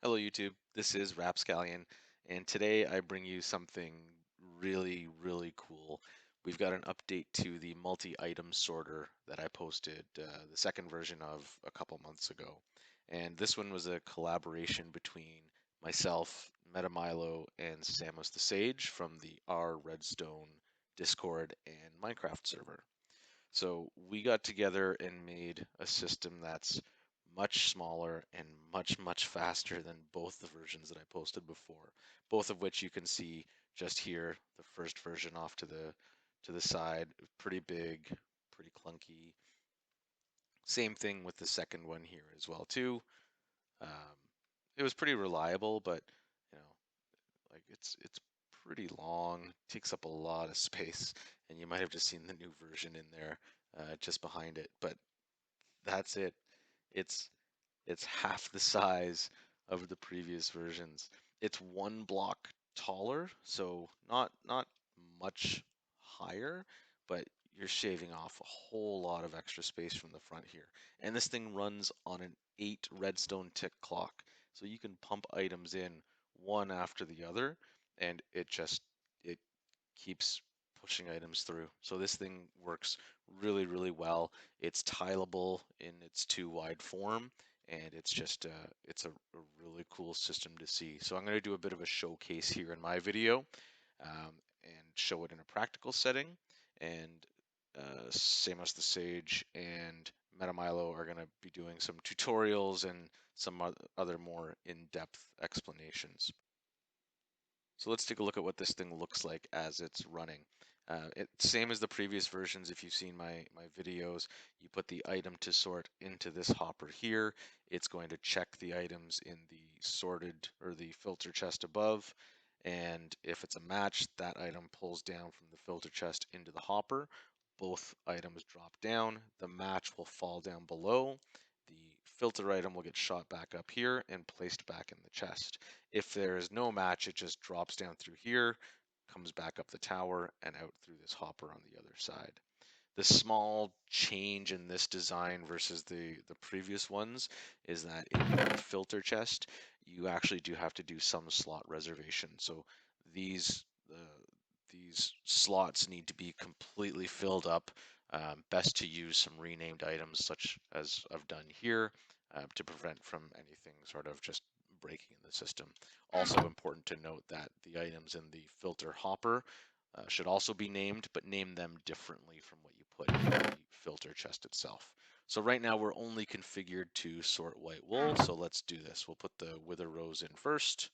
Hello YouTube, this is Rapscallion, and today I bring you something really cool. We've got an update to the multi-item sorter that I posted the second version of a couple months ago. And this one was a collaboration between myself, MetaMilo, and Samus the Sage from the R Redstone Discord and Minecraft server. So we got together and made a system that's much smaller and much faster than both the versions that I posted before, both of which you can see just here. The first version off to the side, pretty big, pretty clunky. Same thing with the second one here as well too. Um, it was pretty reliable, but you know, like it's pretty long, takes up a lot of space, and you might have just seen the new version in there just behind it. But that's it. It's it's half the size of the previous versions. It's one block taller, so not much higher, but you're shaving off a whole lot of extra space from the front here. And this thing runs on an 8 redstone tick clock. So you can pump items in one after the other, and it keeps pushing items through. So this thing works really well. It's tileable in its too wide form, and it's a really cool system to see. So I'm going to do a bit of a showcase here in my video and show it in a practical setting. And Samos the Sage and MetaMilo are going to be doing some tutorials and some other more in-depth explanations. So let's take a look at what this thing looks like as it's running. Same as the previous versions, if you've seen my videos, you put the item to sort into this hopper here. It's going to check the items in the sorted or the filter chest above. And if it's a match, that item pulls down from the filter chest into the hopper. Both items drop down. The match will fall down below. The filter item will get shot back up here and placed back in the chest. If there is no match, it just drops down through here, comes back up the tower and out through this hopper on the other side. The small change in this design versus the previous ones is that in the filter chest, you actually do have to do some slot reservation. So these these slots need to be completely filled up. Best to use some renamed items such as I've done here to prevent from anything sort of just breaking in the system. Also important to note that the items in the filter hopper should also be named, but name them differently from what you put in the filter chest itself. So right now we're only configured to sort white wool, so let's do this. We'll put the wither rows in first,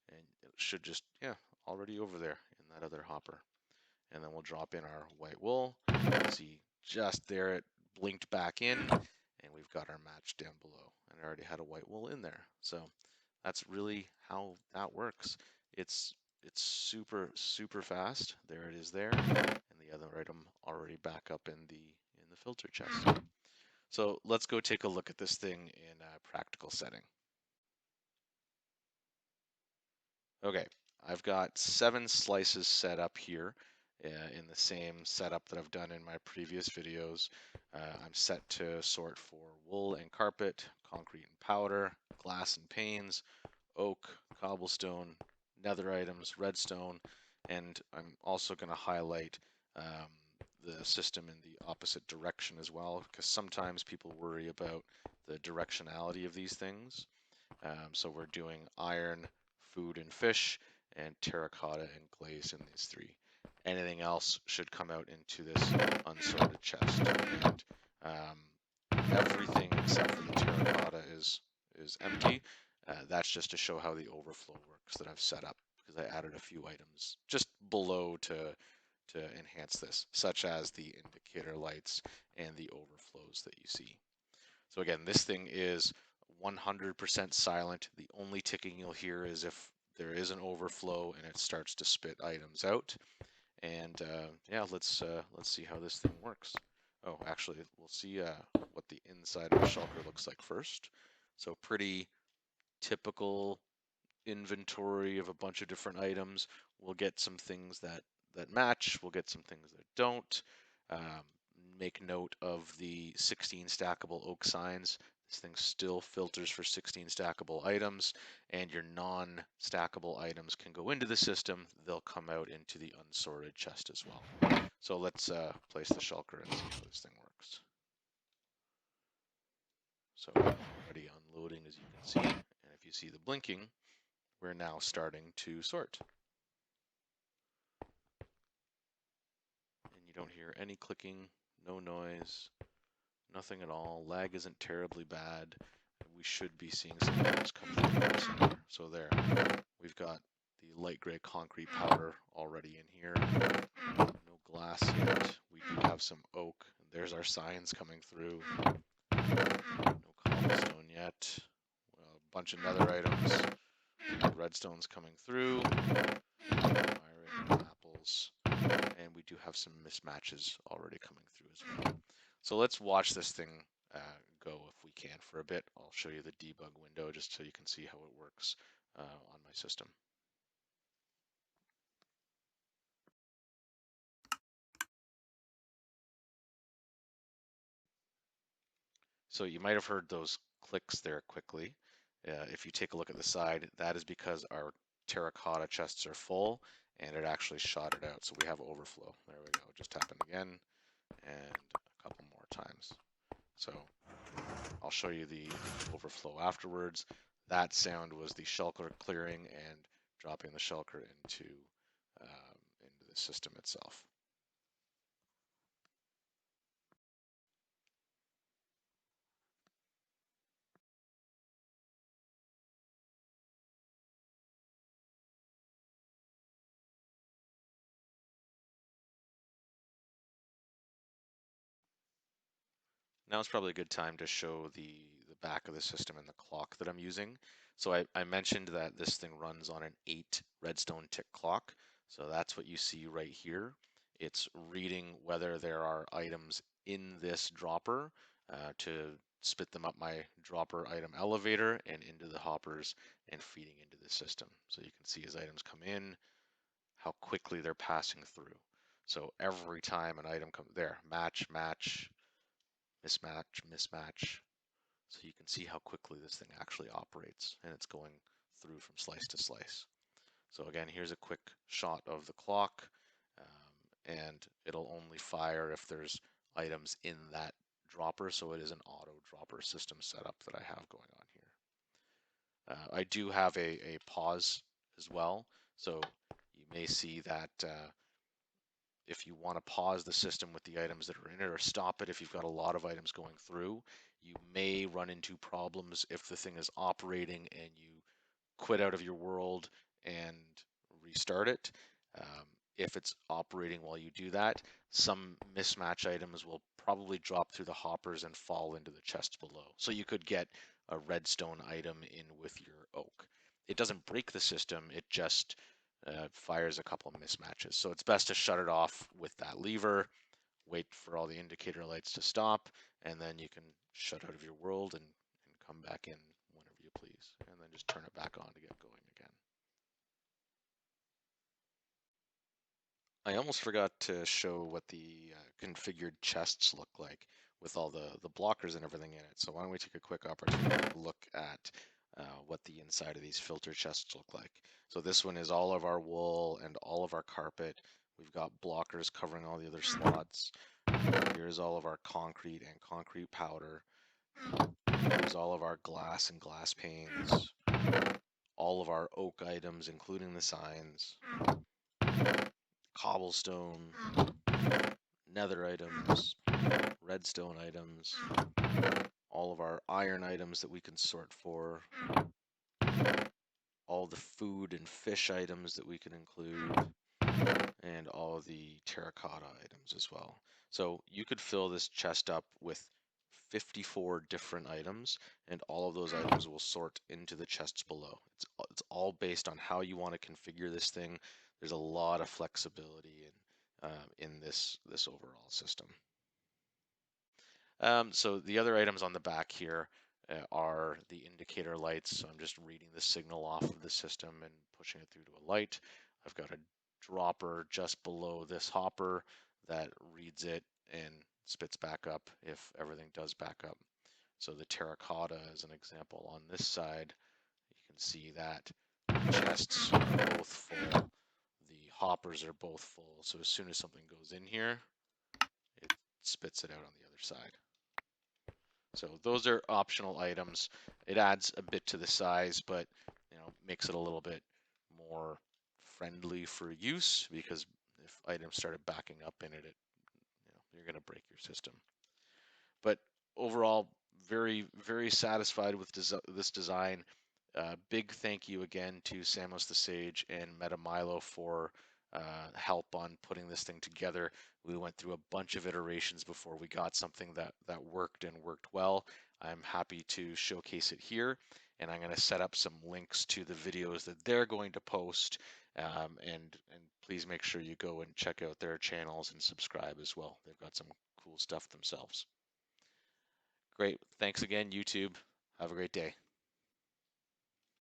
and it should just, yeah, already over there in that other hopper. And then we'll drop in our white wool. See, just there it blinked back in, and we've got our match down below. And I already had a white wool in there. So that's really how that works. It's it's super fast. There it is there, and the other item already back up in the filter chest. So let's go take a look at this thing in a practical setting. Okay, I've got 7 slices set up here in the same setup that I've done in my previous videos. I'm set to sort for wool and carpet, concrete and powder, glass and panes, oak, cobblestone, nether items, redstone, and I'm also going to highlight um, the system in the opposite direction as well, because sometimes people worry about the directionality of these things. So we're doing iron, food, and fish, and terracotta and glaze in these 3. Anything else should come out into this unsorted chest. And everything except for the terracotta is empty. That's just to show how the overflow works that I've set up, because I added a few items just below to enhance this, such as the indicator lights and the overflows that you see. So again, this thing is 100% silent. The only ticking you'll hear is if there is an overflow and it starts to spit items out. And yeah, let's see how this thing works. Oh, actually, we'll see what the inside of the shulker looks like first. So pretty typical inventory of a bunch of different items. We'll get some things that match. We'll get some things that don't. Um, Make note of the 16 stackable oak signs. This thing still filters for 16 stackable items, and your non-stackable items can go into the system. They'll come out into the unsorted chest as well. So let's place the shulker and see how this thing works. So already unloading, as you can see, and if you see the blinking, we're now starting to sort. And you don't hear any clicking, no noise, nothing at all. Lag isn't terribly bad. We should be seeing some items come through somewhere. So there, we've got the light gray concrete powder already in here. No glass yet. We do have some oak. There's our signs coming through. No cobblestone yet. A bunch of nether items. Redstone's coming through. Iron, apples. And we do have some mismatches already coming through as well. So let's watch this thing go if we can for a bit. I'll show you the debug window just so you can see how it works on my system. So you might have heard those clicks there quickly. If you take a look at the side, that is because our terracotta chests are full and it actually shot it out. So we have overflow. There we go. Just happened again and a couple more times. So I'll show you the overflow afterwards. That sound was the shulker clearing and dropping the shulker into the system itself. Now is probably a good time to show the back of the system and the clock that I'm using. So I mentioned that this thing runs on an 8 redstone tick clock. So that's what you see right here. It's reading whether there are items in this dropper to spit them up my dropper item elevator and into the hoppers and feeding into the system. So you can see as items come in, how quickly they're passing through. So every time an item comes there, match, match, mismatch, mismatch. So you can see how quickly this thing actually operates, and it's going through from slice to slice. So again, here's a quick shot of the clock, and it'll only fire if there's items in that dropper, so it is an auto dropper system setup that I have going on here. I do have a pause as well, so you may see that if you want to pause the system with the items that are in it or stop it if you've got a lot of items going through, you may run into problems if the thing is operating and you quit out of your world and restart it. If it's operating while you do that, some mismatch items will probably drop through the hoppers and fall into the chest below. So you could get a redstone item in with your oak. It doesn't break the system, it just fires a couple of mismatches. So it's best to shut it off with that lever, wait for all the indicator lights to stop, and then you can shut out of your world and come back in whenever you please, and then just turn it back on to get going again. I almost forgot to show what the configured chests look like with all the blockers and everything in it. So why don't we take a quick opportunity to look at what the inside of these filter chests look like. So this one is all of our wool and all of our carpet. We've got blockers covering all the other slots. Here's all of our concrete and concrete powder. Here's all of our glass and glass panes. All of our oak items, including the signs. Cobblestone, nether items, redstone items, all of our iron items that we can sort for, all the food and fish items that we can include, and all of the terracotta items as well. So you could fill this chest up with 54 different items, and all of those items will sort into the chests below. It's all based on how you want to configure this thing. There's a lot of flexibility in this overall system. So the other items on the back here are the indicator lights. So I'm just reading the signal off of the system and pushing it through to a light. I've got a dropper just below this hopper that reads it and spits back up if everything does back up. So the terracotta is an example on this side. You can see that the chests are both full, the hoppers are both full. So as soon as something goes in here, it spits it out on the other side. So those are optional items. It adds a bit to the size, but makes it a little bit more friendly for use, because if items started backing up in it, you're going to break your system. But overall, very, very satisfied with this design. Big thank you again to Samos the Sage and MetaMilo for help on putting this thing together. We went through a bunch of iterations before we got something that worked and worked well. I'm happy to showcase it here, and I'm going to set up some links to the videos that they're going to post. And please make sure you go and check out their channels and subscribe as well. They've got some cool stuff themselves. Great. Thanks again, YouTube. Have a great day.